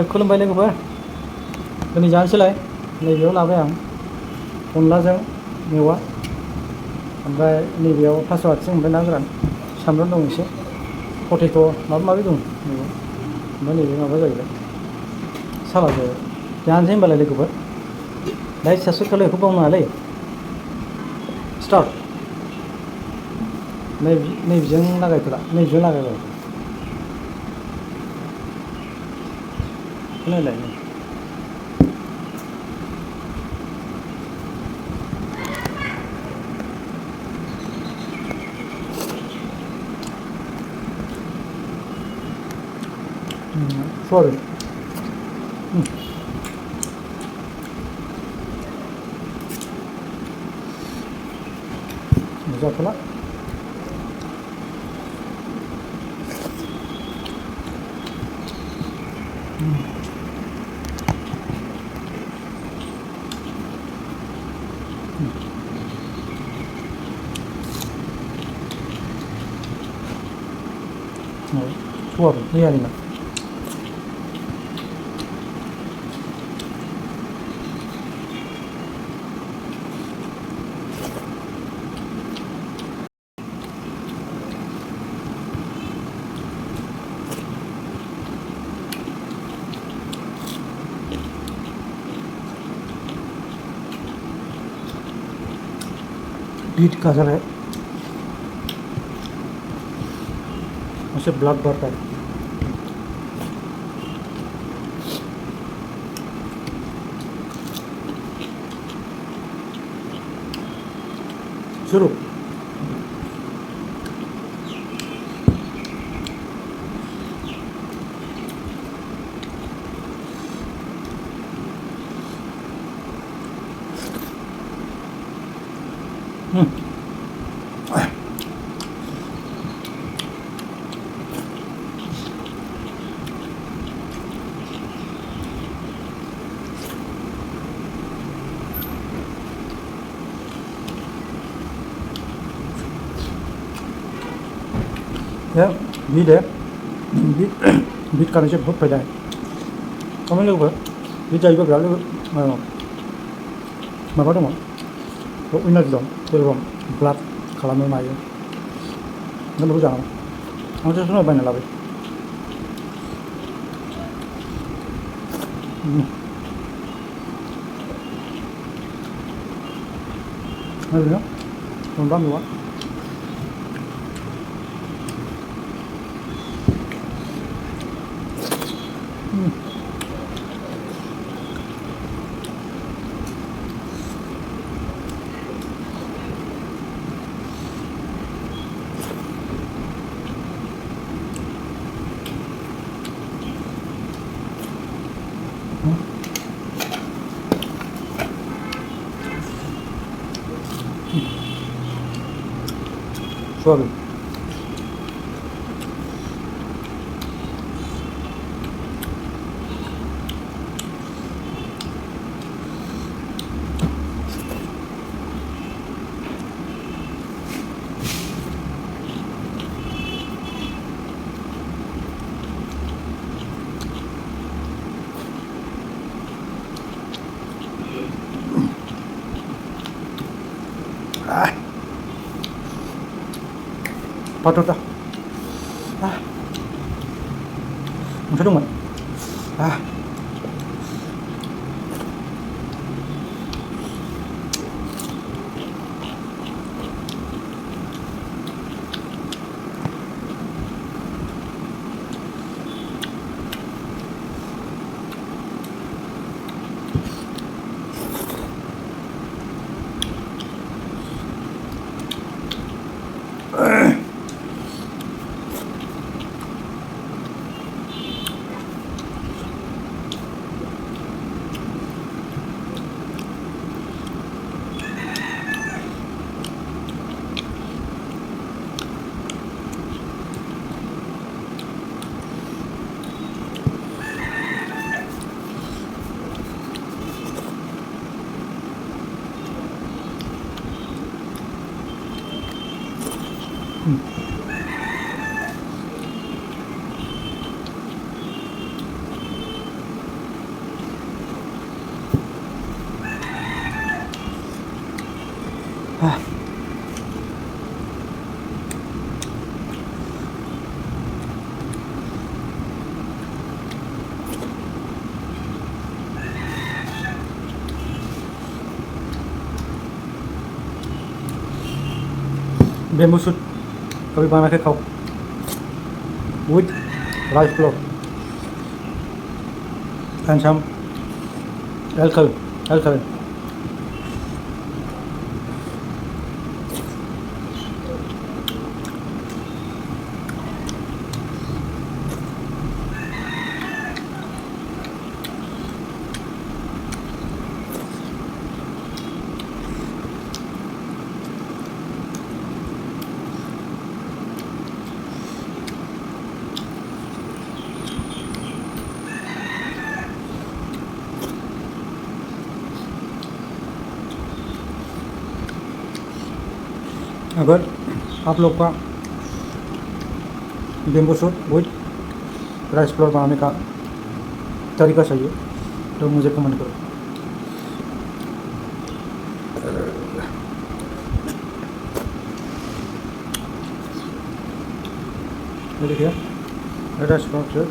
खुलुमबाय लोगोफोर दिनै जानोसैलाय नैबेयाव लाबाय आं अनलाजों मेवा ओमफ्राय नैबेयाव थास' आथिं ओमफ्राय ना गोरान सामब्राम दं एसे पटेट' माबा माबि दं नैबेयाव ओमफ्राय नैबे माबा जाहैबाय सालाद जाहैबाय जानोसै होनबालाय लोगोफोर लाइक साबसक्राइब खालामनायखौ बावनाङालै स्टार्ट नैबेजों लागायथ'ला नैबेजों लागायबाय खोनालाय सवाबिन जाथ'ला सवाबिन मैयानिमोन बीट गाजर है उसे ब्लड बढ़ता है शुरू बीट है बीट खाने से बहुत फायदा है कमेंट लोगोफोर बीट जायोबा बिराद माबा दङ इनार्जि दं जेरखम ब्लाड खालामनो मायो नों बेखौ जानांगौ आंथ' समाव बायना लाबाय ओरैनो अनला मेवा सवाबिन 파토다 엄청 동안 बेम्बू सूट कभी बना के खाओ with rice flour and some alcohol. अगर आप लोग का bamboo shoot with rice flour बनाने का तरीका सही है तो मुझे कमेंट करो। ये देखिए राइस फ्लोर से